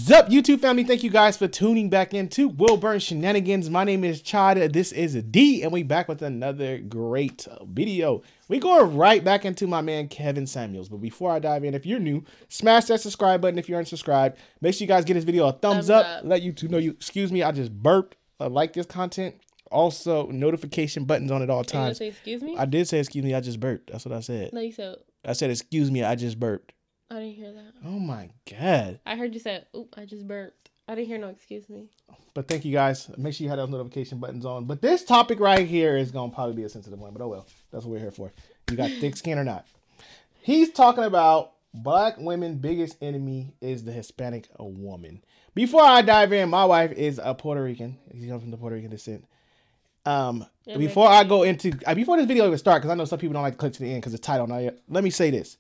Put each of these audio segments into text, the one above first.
What's up, YouTube family? Thank you guys for tuning back into Will Burn Shenanigans. My name is Chada. This is D, and we back with another great video. We going right back into my man Kevin Samuels. But before I dive in, if you're new, smash that subscribe button. If you're unsubscribed, make sure you guys give this video a thumbs up. Let YouTube know you. Excuse me, I just burped. Like this content. Also, notification buttons on at all times. Did you say excuse me? I did say excuse me. I just burped. That's what I said. No, you said. I said excuse me. I just burped. I didn't hear that. Oh my god. I heard you said, "Oop, I just burped." I didn't hear no excuse me. But thank you guys. Make sure you have those notification buttons on. But this topic right here is going to probably be a sensitive one. But oh well. That's what we're here for. You got thick skin or not. He's talking about black women biggest enemy is the Hispanic woman. Before I dive in, my wife is a Puerto Rican. She's from the Puerto Rican descent. Before I go into before this video even starts, because I know some people don't like to click to the end because it's title. Now, let me say this.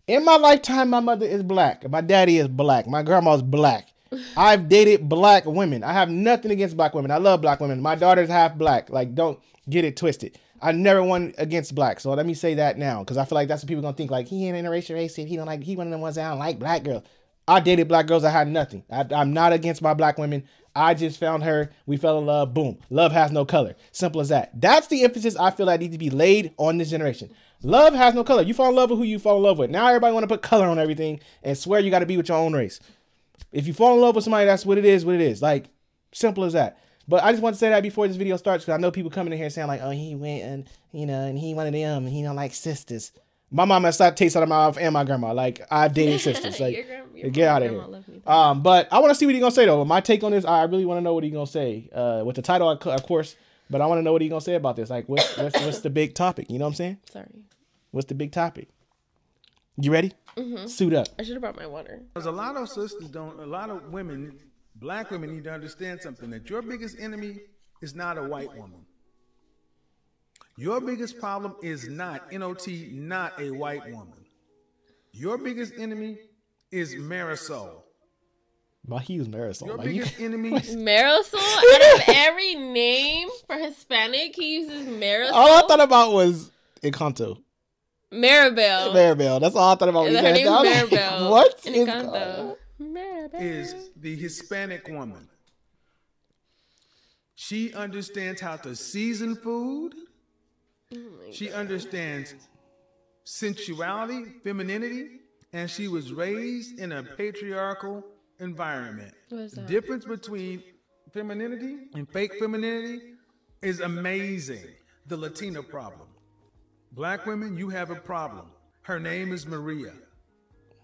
In my lifetime, my mother is black. My daddy is black. My grandma's black. I've dated black women. I have nothing against black women. I love black women. My daughter's half black. Like, don't get it twisted. I never won against black. So let me say that now, because I feel like that's what people are going to think. Like, he ain't interracial racist. He one of them ones that don't like black girls. I dated black girls. I had nothing. I'm not against my black women. I just found her. We fell in love. Boom. Love has no color. Simple as that. That's the emphasis I feel that needs to be laid on this generation. Love has no color. You fall in love with who you fall in love with. Now everybody want to put color on everything and swear you got to be with your own race. If you fall in love with somebody, that's what it is, Like, simple as that. But I just want to say that before this video starts, because I know people coming in here saying like, oh, he went and, and he one of them, and he don't like sisters. My mama stopped taste out of my mouth and my grandma. Like, I've dated sisters. Like, get out of here. But I want to see what he's going to say, though. My take on this, I really want to know what he's going to say. With the title, of course, but I want to know what he's going to say about this. Like, what's the big topic? You know what I'm saying? Sorry. What's the big topic? You ready? Mm-hmm. Suit up. I should have brought my water. Because a lot of sisters don't, a lot of women, black women need to understand something, that your biggest enemy is not a white woman. Your biggest problem is not, N-O-T, not a white woman. Your biggest enemy is Marisol. Well, he was Marisol. Your biggest enemy is Marisol? Out of every name for Hispanic, he uses Marisol? All I thought about was Encanto. Maribel. Maribel. That's all I thought about. Her name is Maribel. What? Encanto. Maribel. is the Hispanic woman. She understands how to season food. She understands sensuality, femininity, and she was raised in a patriarchal environment. What is that? The difference between femininity and fake femininity is amazing. The Latina problem. Black women, you have a problem. Her name is Maria.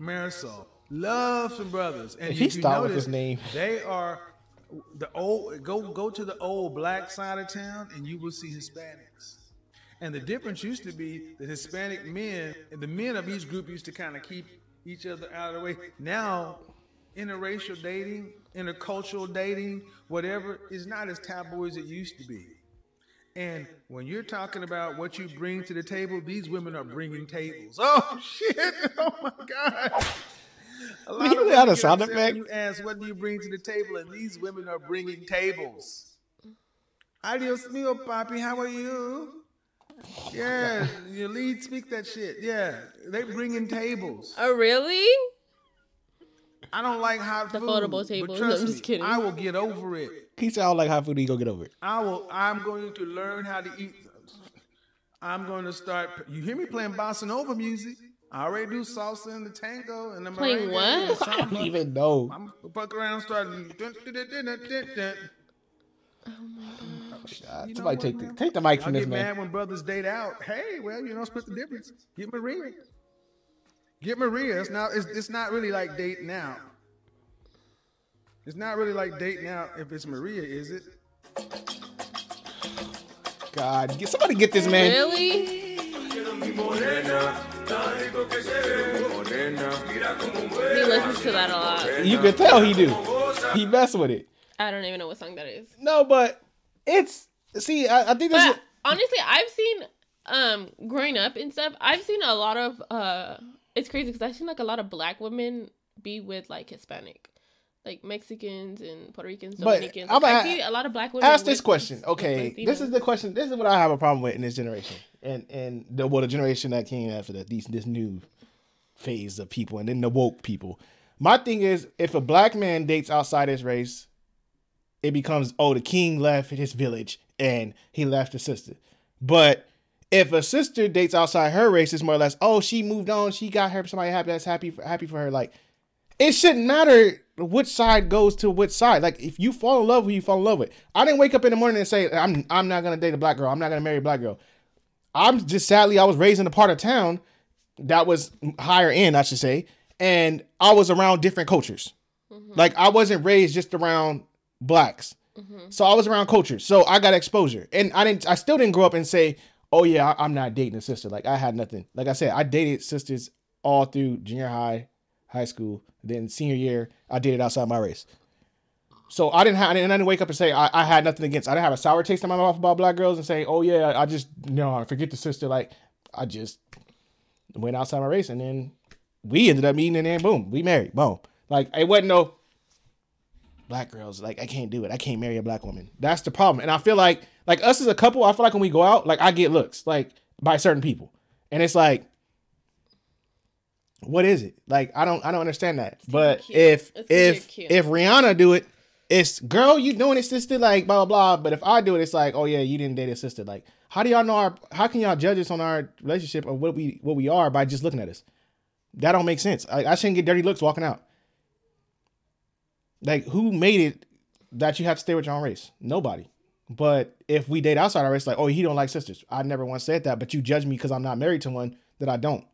Marisol. Love some brothers. And He if you start with notice, his name. they are the old, go to the old black side of town and you will see Hispanics. And the difference used to be that Hispanic men, and the men of each group used to kind of keep each other out of the way. Now, interracial dating, intercultural dating, whatever, is not as taboo as it used to be. And when you're talking about what you bring to the table, these women are bringing tables. Oh, shit. Oh, my God. A lot of women get upset when you ask, what do you bring to the table? And these women are bringing tables. Adios mio, papi. How are you? Yeah, your lead speak that shit. Yeah, they bringing tables. Oh, really? I don't like hot food. The foldable tables. But trust I'm just kidding. me, I will get over it. He said I don't like hot food. He go get over it. I'm going to learn how to eat. I'm going to start. You hear me playing bossa nova music? I already do salsa and the tango and the Playing what? I don't even know. I'm fuck around starting. Oh my God. Somebody take the mic from I this get man. mad when brothers date out. Hey, well, split the difference. Get Maria. Get Maria. It's not really like dating out. It's not really like dating out if it's Maria, is it? God, somebody get this man. Really? He listens to that a lot. You can tell he do. He mess with it. I don't even know what song that is. No, but it's I think this. But honestly, I've seen growing up and stuff. I've seen a lot of it's crazy because I've seen like a lot of black women be with like Hispanic, like Mexicans and Puerto Ricans, Dominicans. Like, I see a lot of black women. Ask this question. Okay, this is the question. This is what I have a problem with in this generation, and the generation that came after that. This new phase of people, and then the woke people. My thing is, if a black man dates outside his race, it becomes, oh, the king left his village and he left his sister. But if a sister dates outside her race, it's more or less, oh, she moved on, she got her somebody happy, that's happy for her. Like, it shouldn't matter which side goes to which side. Like, if you fall in love with who you fall in love with. I didn't wake up in the morning and say, I'm not gonna date a black girl. I'm not gonna marry a black girl. I'm just, sadly, I was raised in a part of town that was higher end, I should say, and I was around different cultures. Mm-hmm. Like, I wasn't raised just around blacks. Mm-hmm. So I was around cultures. So I got exposure. And I still didn't grow up and say, oh yeah, I'm not dating a sister. Like, I had nothing. Like I said, I dated sisters all through junior high school. Then senior year, I dated outside my race. So I didn't wake up and say I had nothing against. I didn't have a sour taste in my mouth about black girls and say, oh yeah, I forget the sister. Like, I just went outside my race, and then we ended up meeting, and then boom, we married. Boom. Like, it wasn't no black girls. Like, I can't do it. I can't marry a black woman. That's the problem. And I feel like us as a couple, I feel like when we go out, like, I get looks like by certain people, and it's like, what is it? Like, I don't understand that. But if Rihanna do it, it's, girl, you doing it, sister, like, blah, blah, blah. But if I do it, it's like, oh yeah, you didn't date a sister. Like, how do y'all know how can y'all judge us on our relationship of what we are by just looking at us? That don't make sense. I shouldn't get dirty looks walking out. Like, who made it that you have to stay with your own race? Nobody. But if we date outside our race, like, oh, he don't like sisters. I never once said that, but you judge me because I'm not married to one that I don't.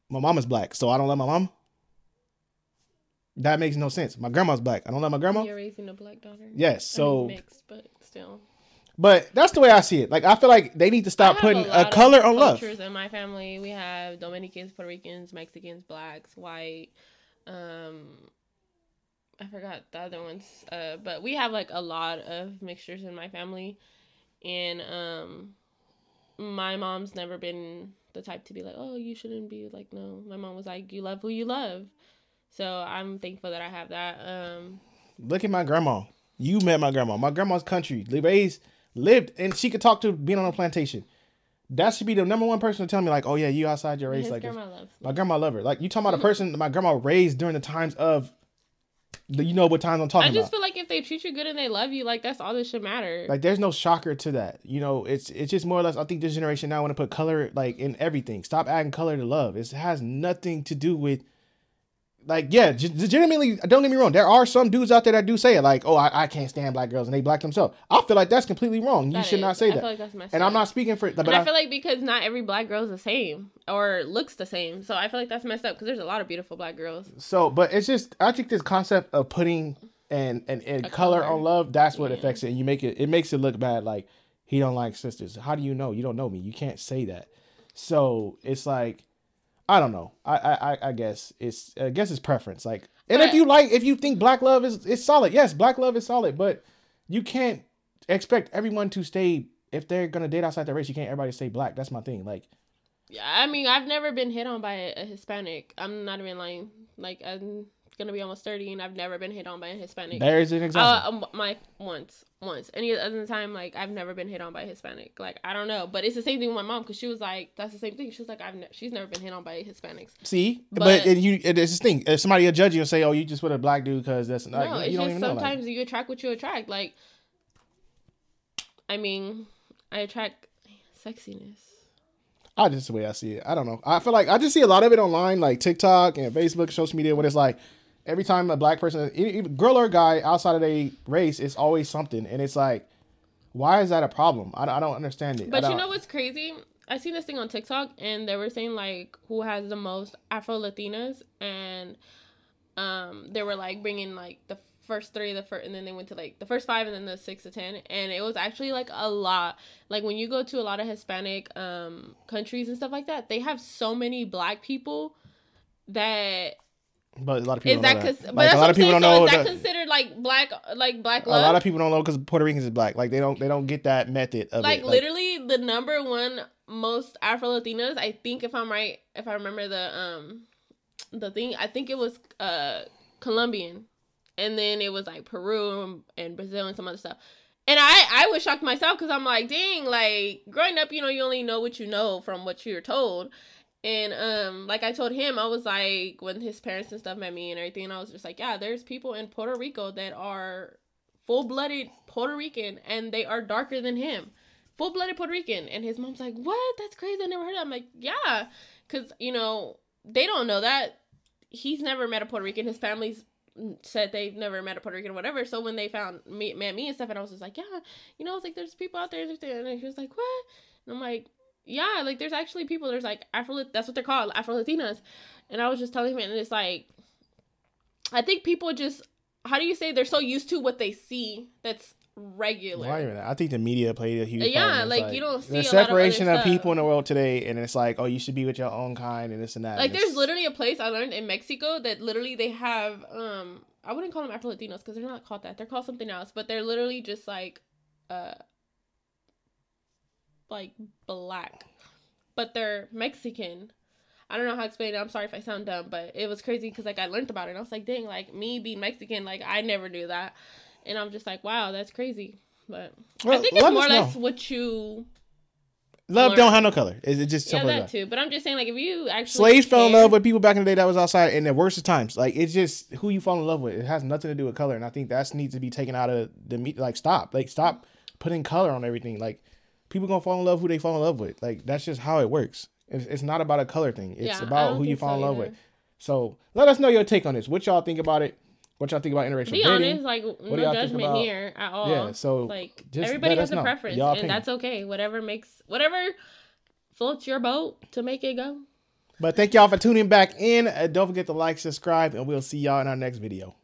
My mama's black, so I don't love my mom. That makes no sense. My grandma's black. I don't love my grandma. You're raising a black daughter. Yes, so I mean, mixed, but still. But that's the way I see it. Like, I feel like they need to stop putting a color on love. In my family, we have Dominicans, Puerto Ricans, Mexicans, blacks, white. I forgot the other ones. But we have like a lot of mixtures in my family, and my mom's never been the type to be like, oh, you shouldn't be like, no. My mom was like, you love who you love. So I'm thankful that I have that. Look at my grandma. You met my grandma. My grandma's country. Lived, and she could talk to being on a plantation. That should be the number one person to tell me, like, oh yeah, you outside your race. Like, my grandma love her. Like, you talking about a person my grandma raised during the times of, you know what times I'm talking about. I just feel like if they treat you good and they love you, like, that's all that should matter. Like, there's no shocker to that. You know, it's just more or less, I think this generation now want to put color, like, in everything. Stop adding color to love. It has nothing to do with, like, yeah, legitimately, don't get me wrong. There are some dudes out there that do say it, like, oh, I can't stand black girls, and they black themselves. I feel like that's completely wrong. You should not say that. I feel like that's messed up. And I'm not speaking for, but I feel like because not every black girl is the same or looks the same, so I feel like that's messed up because there's a lot of beautiful black girls. So, but it's just, I think this concept of putting and color on love, that's what affects it, and it makes it look bad. Like, he don't like sisters. How do you know? You don't know me. You can't say that. So it's like, I don't know. I guess it's preference. Like, and if you think black love is solid, yes, black love is solid, but you can't expect everyone to stay, if they're gonna date outside their race, you can't everybody stay black. That's my thing. Like, yeah, I mean, I've never been hit on by a Hispanic. I'm not even lying. Like, I'm gonna be almost 30, and I've never been hit on by a Hispanic. There's an example. Once. Any other time, like, I've never been hit on by a Hispanic. Like, I don't know, but it's the same thing with my mom, because she was like, that's the same thing. She was like, she's never been hit on by Hispanics. See, but it's this thing. If somebody will judge you and say, oh, you just with a black dude because that's no, like, it's you don't just even know. Sometimes you attract what you attract. Like, I mean, I attract sexiness. Just the way I see it. I don't know. I feel like I just see a lot of it online, like TikTok and Facebook, social media, what it's like. Every time a black person, girl or guy outside of their race, it's always something. And it's like, why is that a problem? I don't understand it. But you know what's crazy? I seen this thing on TikTok, and they were saying, like, who has the most Afro-Latinas. And they were, like, bringing, like, the first three, and then they went to, like, the first 5 and then the 6 to 10. And it was actually, like, a lot. Like, when you go to a lot of Hispanic countries and stuff like that, they have so many black people that... But a lot of people don't know that. Like, a lot of people don't know. Is that considered like black love? A lot of people don't know because Puerto Ricans is black. Like, they don't get that method of like, it. Like, literally the number one most Afro Latinas. I think if I'm right, if I remember the thing, I think it was Colombian, and then it was like Peru and Brazil and some other stuff. And I was shocked myself because I'm like, dang, like growing up, you know, you only know what you know from what you're told. And like I told him, I was like, when his parents and stuff met me and everything, I was just like, yeah, there's people in Puerto Rico that are full-blooded Puerto Rican, and they are darker than him. Full-blooded Puerto Rican. And his mom's like, what? That's crazy. I never heard of that. I'm like, yeah. Because, you know, they don't know that. He's never met a Puerto Rican. His family's said they've never met a Puerto Rican or whatever. So when they met me and stuff, and I was just like, yeah, you know, it's like, there's people out there. And he was like, what? And I'm like, yeah, like, there's actually people, there's, like, that's what they're called, Afro-Latinas. And I was just telling him, and it's, like, I think people just, how do you say, they're so used to what they see that's regular. I think the media played a huge part. Like, you don't see the a lot separation of of people in the world today, and it's like, oh, you should be with your own kind, and this and that. Like, there's literally a place I learned in Mexico that literally they have, I wouldn't call them Afro-Latinos, because they're not called that. They're called something else, but they're literally just, like black, but they're Mexican. I don't know how to explain it. I'm sorry if I sound dumb, but it was crazy because, like, I learned about it, and I was like, dang, like, me being Mexican, like, I never knew that, and I'm just like, wow, that's crazy. But I think it's more or less what you love learn. don't have no color. It's just yeah, simple that as too. But I'm just saying, like, if you actually slaves fell in love with people back in the day that was outside in the worst of times. Like, it's just who you fall in love with. It has nothing to do with color, and I think that needs to be taken out of the like, stop putting color on everything. Like, people gonna fall in love who they fall in love with. Like, that's just how it works. It's not about a color thing. It's about who you fall in love with. So let us know your take on this. What y'all think about it? What y'all think about interracial dating? Be honest, like, no judgment here at all. Yeah, so like, everybody has a preference, and that's okay. Whatever floats your boat to make it go. But thank y'all for tuning back in. Don't forget to like, subscribe, and we'll see y'all in our next video.